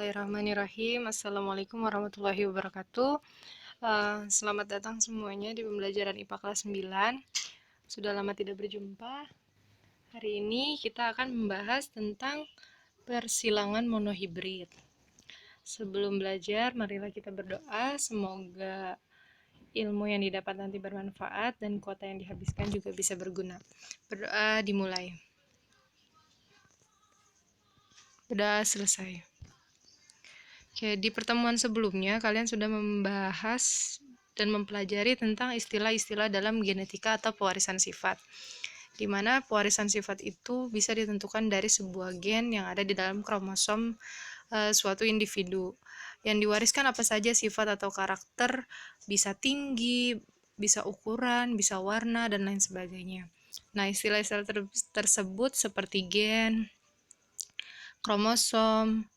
Bismillahirrahmanirrahim. Assalamualaikum warahmatullahi wabarakatuh. Selamat datang semuanya di pembelajaran IPA kelas 9. Sudah lama tidak berjumpa. Hari ini kita akan membahas tentang persilangan monohibrid. Sebelum belajar, marilah kita berdoa. Semoga ilmu yang didapat nanti bermanfaat dan kuota yang dihabiskan juga bisa berguna. Berdoa dimulai. Berdoa selesai. Oke, di pertemuan sebelumnya kalian sudah membahas dan mempelajari tentang istilah-istilah dalam genetika atau pewarisan sifat, di mana pewarisan sifat itu bisa ditentukan dari sebuah gen yang ada di dalam kromosom suatu individu. Yang diwariskan apa saja sifat atau karakter, bisa tinggi, bisa ukuran, bisa warna, dan lain sebagainya. Nah, istilah-istilah tersebut seperti gen, kromosom,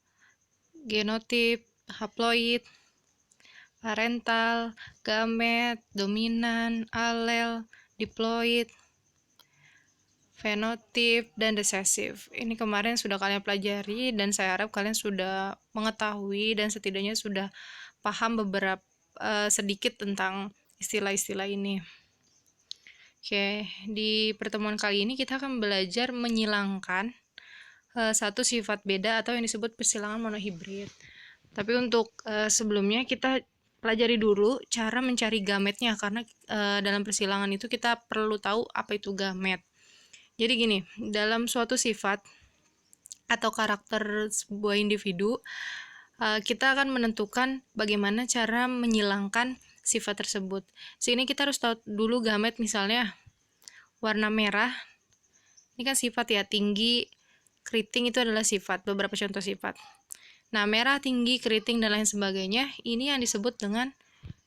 genotip, haploid, parental, gamet, dominan, alel, diploid, fenotip, dan resesif. Ini kemarin sudah kalian pelajari dan saya harap kalian sudah mengetahui dan setidaknya sudah paham beberapa sedikit tentang istilah-istilah ini. Oke, di pertemuan kali ini kita akan belajar menyilangkan satu sifat beda atau yang disebut persilangan monohibrid. Tapi untuk sebelumnya kita pelajari dulu cara mencari gametnya, karena dalam persilangan itu kita perlu tahu apa itu gamet. Jadi gini, dalam suatu sifat atau karakter sebuah individu, kita akan menentukan bagaimana cara menyilangkan sifat tersebut. Sini kita harus tahu dulu gamet, misalnya warna merah. Ini kan sifat ya, tinggi, keriting itu adalah sifat, beberapa contoh sifat. Nah, merah, tinggi, keriting, dan lain sebagainya, ini yang disebut dengan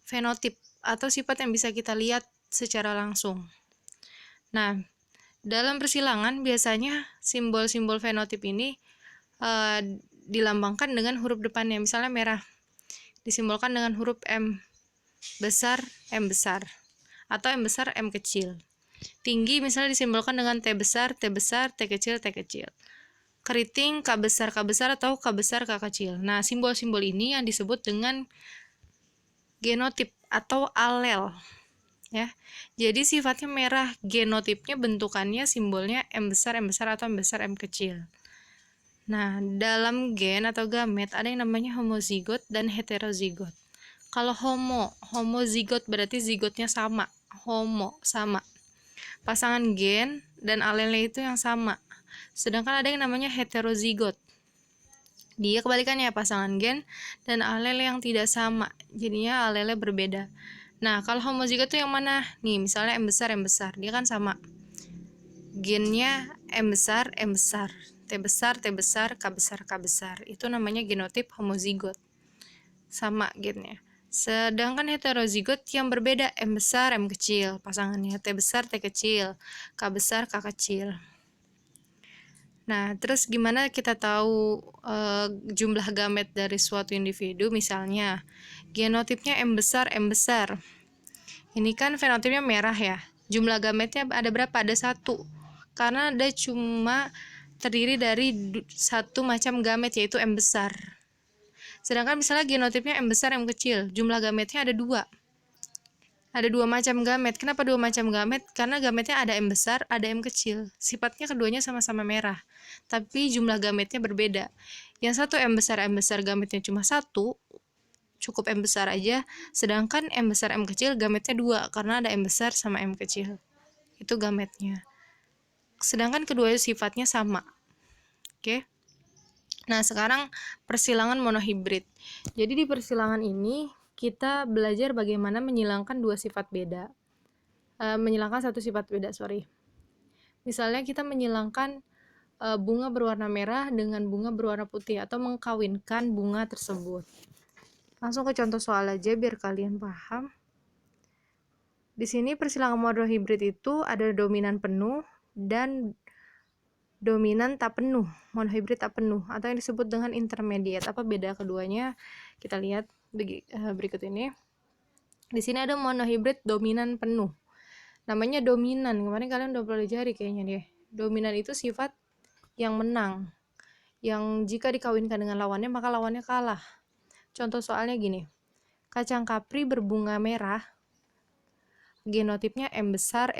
fenotip atau sifat yang bisa kita lihat secara langsung. Nah, dalam persilangan biasanya simbol-simbol fenotip ini dilambangkan dengan huruf depannya. Misalnya merah disimbolkan dengan huruf M besar, M besar, atau M besar, M kecil. Tinggi misalnya disimbolkan dengan T besar, T besar, T kecil, T kecil. Keriting, K besar, atau K besar, K kecil. Nah, simbol-simbol ini yang disebut dengan genotip atau alel. Ya, jadi sifatnya merah, genotipnya bentukannya simbolnya M besar, atau M besar, M kecil. Nah, dalam gen atau gamet ada yang namanya homozigot dan heterozigot. Kalau homozigot berarti zigotnya sama, homo sama. Pasangan gen dan alelnya itu yang sama. Sedangkan ada yang namanya heterozigot. Dia kebalikannya, pasangan gen dan alel yang tidak sama. Jadinya alelnya berbeda. Nah, kalau homozigot itu yang mana? Nih, misalnya M besar, dia kan sama. Gennya M besar, T besar, K besar. Itu namanya genotip homozigot. Sama gennya. Sedangkan heterozigot yang berbeda, M besar, M kecil, pasangannya T besar, T kecil, K besar, K kecil. Nah, terus gimana kita tahu jumlah gamet dari suatu individu? Misalnya, genotipnya M besar. Ini kan fenotipnya merah ya. Jumlah gametnya ada berapa? Ada 1. Karena ada cuma terdiri dari satu macam gamet, yaitu M besar. Sedangkan misalnya genotipnya M besar, M kecil, jumlah gametnya ada 2. Ada 2 macam gamet. Kenapa 2 macam gamet? Karena gametnya ada M besar, ada M kecil. Sifatnya keduanya sama-sama merah, tapi jumlah gametnya berbeda. Yang satu M besar, gametnya cuma 1, cukup M besar aja. Sedangkan M besar, M kecil gametnya 2, karena ada M besar sama M kecil. Itu gametnya. Sedangkan kedua sifatnya sama. Oke. Nah, sekarang persilangan monohibrid. Jadi di persilangan ini kita belajar bagaimana menyilangkan satu sifat beda, Misalnya kita menyilangkan bunga berwarna merah dengan bunga berwarna putih, atau mengkawinkan bunga tersebut. Langsung ke contoh soal aja biar kalian paham. Di sini persilangan monohibrid itu ada dominan penuh dan dominan tak penuh, monohibrid tak penuh, atau yang disebut dengan intermediate. Apa beda keduanya? Kita lihat berikut ini. Di sini ada monohibrid dominan penuh. Namanya dominan. Kemarin kalian udah pelajari kayaknya deh. Dominan itu sifat yang menang. yang jika dikawinkan dengan lawannya maka lawannya kalah. Contoh soalnya gini, kacang kapri berbunga merah, genotipnya M besar,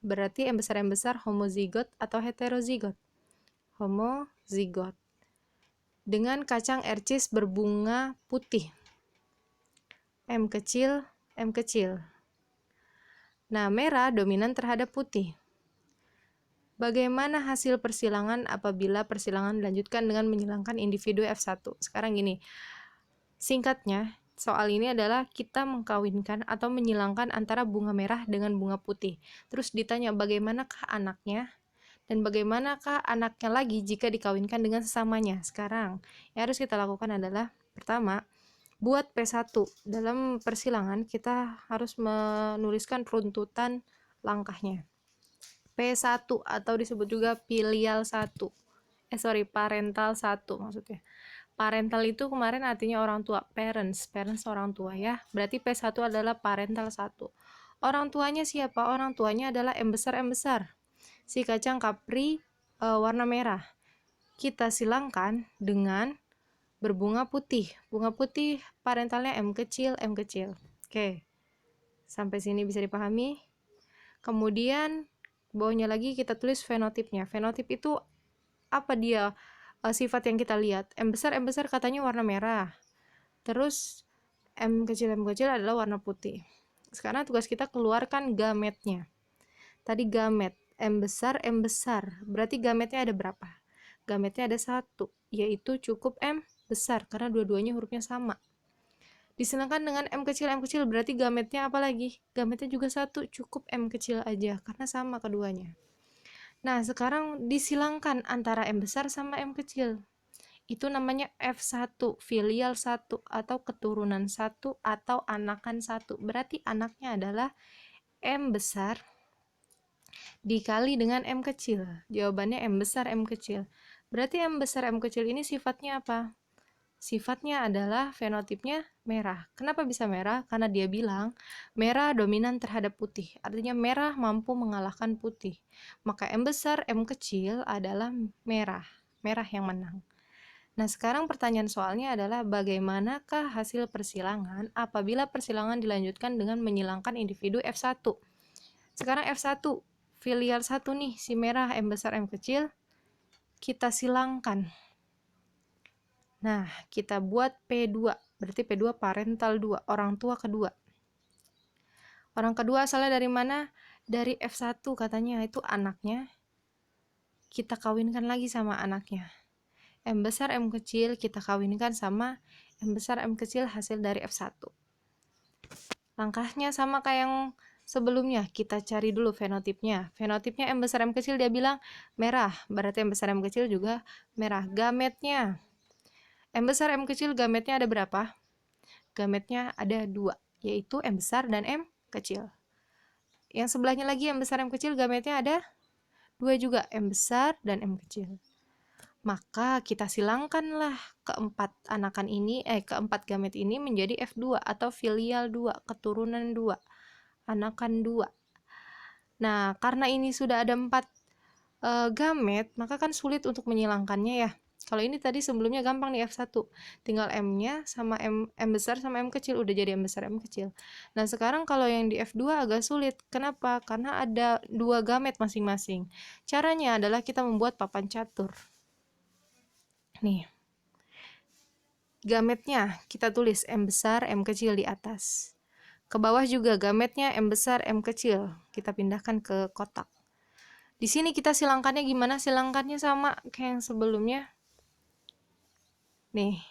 berarti M besar homozigot atau heterozigot? Homozigot. Dengan kacang ercis berbunga putih, M kecil, Nah, merah dominan terhadap putih. Bagaimana hasil persilangan apabila persilangan dilanjutkan dengan menyilangkan individu F1? Sekarang gini, singkatnya, soal ini adalah kita mengkawinkan atau menyilangkan antara bunga merah dengan bunga putih. Terus ditanya bagaimanakah anaknya dan bagaimanakah anaknya lagi jika dikawinkan dengan sesamanya. Sekarang, yang harus kita lakukan adalah, pertama, buat P1. Dalam persilangan, kita harus menuliskan runtutan langkahnya. P1 atau disebut juga filial 1. Parental 1 maksudnya. Parental itu kemarin artinya orang tua, parents orang tua ya. Berarti P1 adalah parental 1. Orang tuanya siapa? Orang tuanya adalah M besar. Si kacang kapri warna merah. Kita silangkan dengan berbunga putih. Bunga putih parentalnya M kecil. Oke. Sampai sini bisa dipahami? Kemudian bawahnya lagi kita tulis fenotipnya. Fenotip itu apa dia sifat yang kita lihat? M besar katanya warna merah. Terus M kecil adalah warna putih. Sekarang tugas kita keluarkan gametnya. Tadi gamet M besar. Berarti gametnya ada berapa? Gametnya ada 1, yaitu cukup M besar karena dua-duanya hurufnya sama. Disilangkan dengan M kecil berarti gametnya apa lagi? Gametnya juga 1, cukup M kecil aja karena sama keduanya. Nah, sekarang disilangkan antara M besar sama M kecil. Itu namanya F1, filial 1 atau keturunan 1 atau anakan 1. Berarti anaknya adalah M besar dikali dengan M kecil. Jawabannya M besar M kecil. Berarti M besar M kecil ini sifatnya apa? Sifatnya adalah fenotipnya merah. Kenapa bisa merah? Karena dia bilang merah dominan terhadap putih. Artinya merah mampu mengalahkan putih. Maka M besar M kecil adalah merah. Merah yang menang. Nah, sekarang pertanyaan soalnya adalah bagaimanakah hasil persilangan apabila persilangan dilanjutkan dengan menyilangkan individu F1? Sekarang F1, filial 1 nih, si merah M besar M kecil, kita silangkan. Nah, kita buat P2, berarti P2 parental 2, orang tua kedua. Orang kedua asalnya dari mana? Dari F1 katanya, itu anaknya. Kita kawinkan lagi sama anaknya. M besar M kecil kita kawinkan sama M besar M kecil hasil dari F1. Langkahnya sama kayak yang sebelumnya, kita cari dulu fenotipnya. Fenotipnya M besar M kecil dia bilang merah, berarti M besar M kecil juga merah. Gametnya M besar M kecil gametnya ada berapa? Gametnya ada 2, yaitu M besar dan M kecil. Yang sebelahnya lagi M besar M kecil gametnya ada 2 juga, M besar dan M kecil. Maka kita silangkanlah keempat gamet ini menjadi F2 atau filial 2, keturunan 2, anakan 2. Nah, karena ini sudah ada 4 gamet, maka kan sulit untuk menyilangkannya ya. Kalau ini tadi sebelumnya gampang nih F1, tinggal M-nya sama M besar sama M kecil, udah jadi M besar M kecil. Nah, sekarang kalau yang di F2 agak sulit. Kenapa? Karena ada 2 gamet masing-masing. Caranya adalah kita membuat papan catur. Nih, gametnya kita tulis M besar M kecil di atas. Ke bawah juga gametnya M besar M kecil, kita pindahkan ke kotak. Di sini kita silangkannya gimana? Silangkannya sama kayak yang sebelumnya. Nih,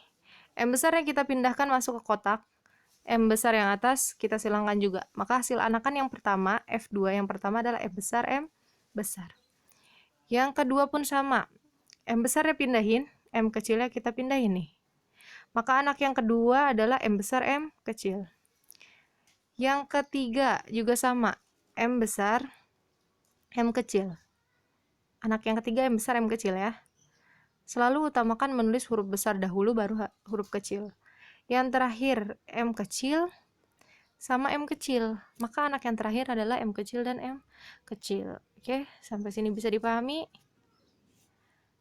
M besar yang kita pindahkan masuk ke kotak, M besar yang atas kita silangkan juga. Maka hasil anakan yang pertama, F2 yang pertama adalah M besar. Yang kedua pun sama. M besarnya pindahin, M kecilnya kita pindahin nih. Maka anak yang kedua adalah M besar M kecil. Yang ketiga juga sama, M besar M kecil. Anak yang ketiga M besar M kecil ya. Selalu utamakan menulis huruf besar dahulu baru huruf kecil. Yang terakhir M kecil sama M kecil. Maka anak yang terakhir adalah M kecil dan M kecil. Oke, sampai sini bisa dipahami?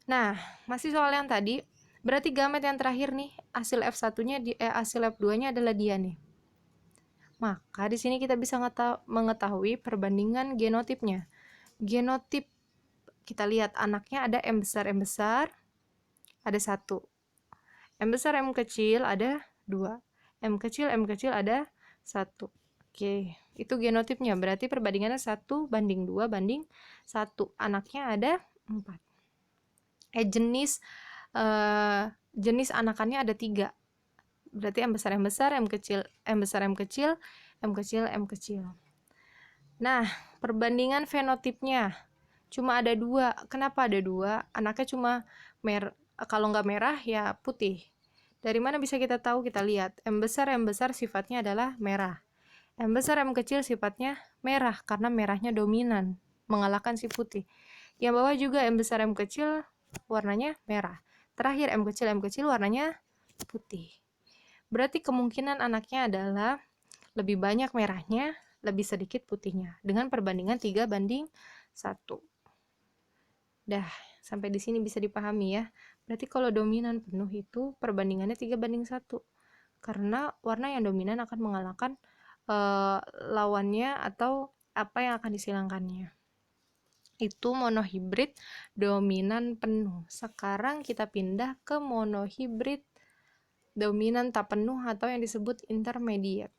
Nah, masih soal yang tadi, berarti gamet yang terakhir nih, hasil F1-nya hasil F2-nya adalah dia nih. Maka di sini kita bisa mengetahui perbandingan genotipnya. Genotip, kita lihat anaknya ada M besar ada 1. M besar M kecil ada 2. M kecil ada 1. Oke, itu genotipnya. Berarti perbandingannya 1 banding 2 banding 1. Anaknya ada 4. Jenis anakannya ada 3. Berarti M besar M kecil M besar M kecil M kecil M kecil. Nah, perbandingan fenotipnya cuma ada 2. Kenapa ada 2? Anaknya cuma kalau nggak merah ya putih. Dari mana bisa kita tahu? Kita lihat M besar sifatnya adalah merah. M besar M kecil sifatnya merah karena merahnya dominan mengalahkan si putih. Yang bawah juga M besar M kecil warnanya merah. Terakhir M kecil warnanya putih. Berarti kemungkinan anaknya adalah lebih banyak merahnya, lebih sedikit putihnya dengan perbandingan 3 banding 1. Dah, sampai di sini bisa dipahami ya. Berarti kalau dominan penuh itu perbandingannya 3 banding 1. Karena warna yang dominan akan mengalahkan lawannya atau apa yang akan disilangkannya. Itu monohibrid dominan penuh. Sekarang kita pindah ke monohibrid dominan tak penuh atau yang disebut intermediate.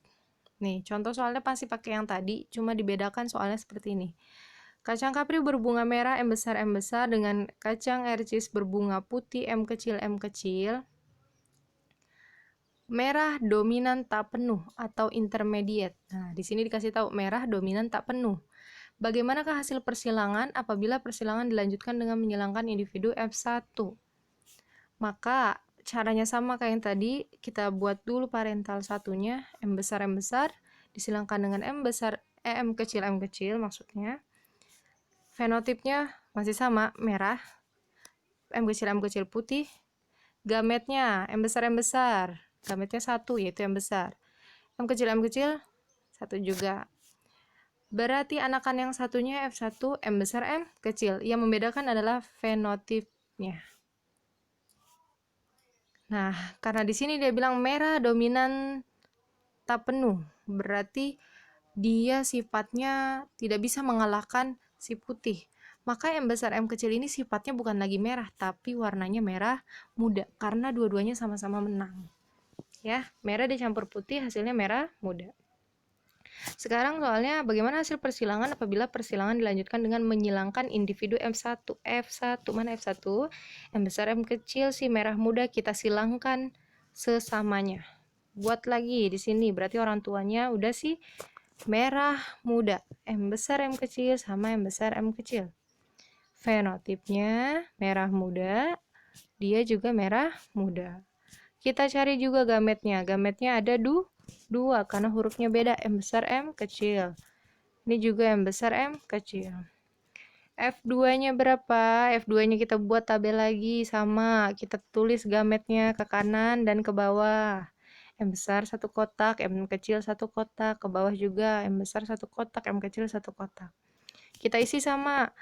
Nih, contoh soalnya pasti pakai yang tadi, cuma dibedakan soalnya seperti ini. Kacang kapri berbunga merah M besar dengan kacang RCS berbunga putih M kecil merah dominan tak penuh atau intermediate. Nah, di sini dikasih tahu merah dominan tak penuh. Bagaimanakah hasil persilangan apabila persilangan dilanjutkan dengan menyilangkan individu F1? Maka caranya sama kayak yang tadi, kita buat dulu parental satunya M besar disilangkan dengan M kecil maksudnya. Fenotipnya masih sama, merah. M kecil putih. Gametnya M besar gametnya 1 yaitu M besar. M kecil 1 juga. Berarti anakan yang satunya F1 M besar M kecil. Yang membedakan adalah fenotipnya. Nah, karena di sini dia bilang merah dominan tak penuh, berarti dia sifatnya tidak bisa mengalahkan si putih. Maka M besar M kecil ini sifatnya bukan lagi merah, tapi warnanya merah muda karena dua-duanya sama-sama menang. Ya, merah dicampur putih hasilnya merah muda. Sekarang soalnya bagaimana hasil persilangan apabila persilangan dilanjutkan dengan menyilangkan individu M1. F1, mana F1? M besar M kecil si merah muda kita silangkan sesamanya. Buat lagi di sini, berarti orang tuanya udah si merah muda. M besar M kecil sama M besar M kecil. Fenotipnya merah muda, dia juga merah muda. Kita cari juga gametnya. Gametnya ada 2 karena hurufnya beda. M besar M kecil. Ini juga M besar M kecil. F2-nya berapa? F2-nya kita buat tabel lagi sama. Kita tulis gametnya ke kanan dan ke bawah. M besar 1 kotak, M kecil 1 kotak, ke bawah juga M besar 1 kotak, M kecil 1 kotak. Kita isi sama,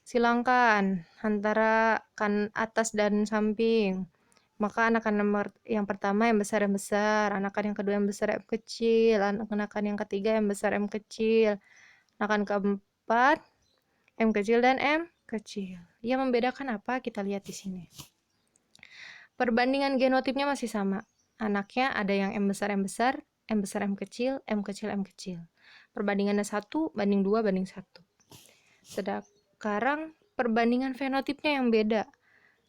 silangkan antara kan atas dan samping. Maka anakan nomor yang pertama M besar, anakan yang kedua M besar M kecil, anakan yang ketiga M besar M kecil, anakan keempat M kecil dan M kecil. Yang membedakan apa? Kita lihat di sini. Perbandingan genotipnya masih sama. Anaknya ada yang M besar M kecil, M kecil M kecil. Perbandingannya 1 banding 2 banding 1. Sekarang perbandingan fenotipnya yang beda.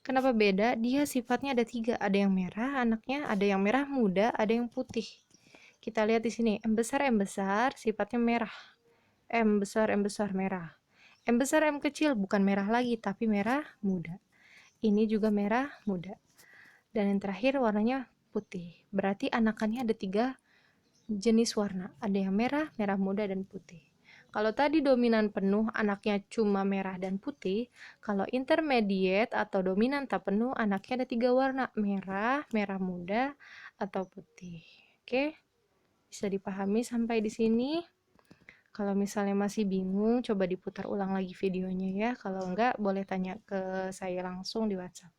Kenapa beda? Dia sifatnya ada 3. Ada yang merah anaknya, ada yang merah muda, ada yang putih. Kita lihat di sini. M besar sifatnya merah. M besar merah. M besar M kecil bukan merah lagi tapi merah muda. Ini juga merah muda. Dan yang terakhir warnanya putih. Berarti anakannya ada 3 jenis warna. Ada yang merah, merah muda, dan putih. Kalau tadi dominan penuh anaknya cuma merah dan putih, kalau intermediate atau dominan tak penuh anaknya ada 3 warna, merah, merah muda, atau putih. Oke, bisa dipahami sampai di sini. Kalau misalnya masih bingung, coba diputar ulang lagi videonya ya. Kalau enggak, boleh tanya ke saya langsung di WhatsApp.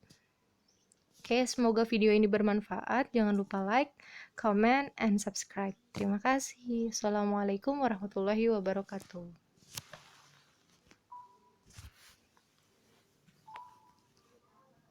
Oke, semoga video ini bermanfaat. Jangan lupa like, comment, and subscribe. Terima kasih. Assalamualaikum warahmatullahi wabarakatuh.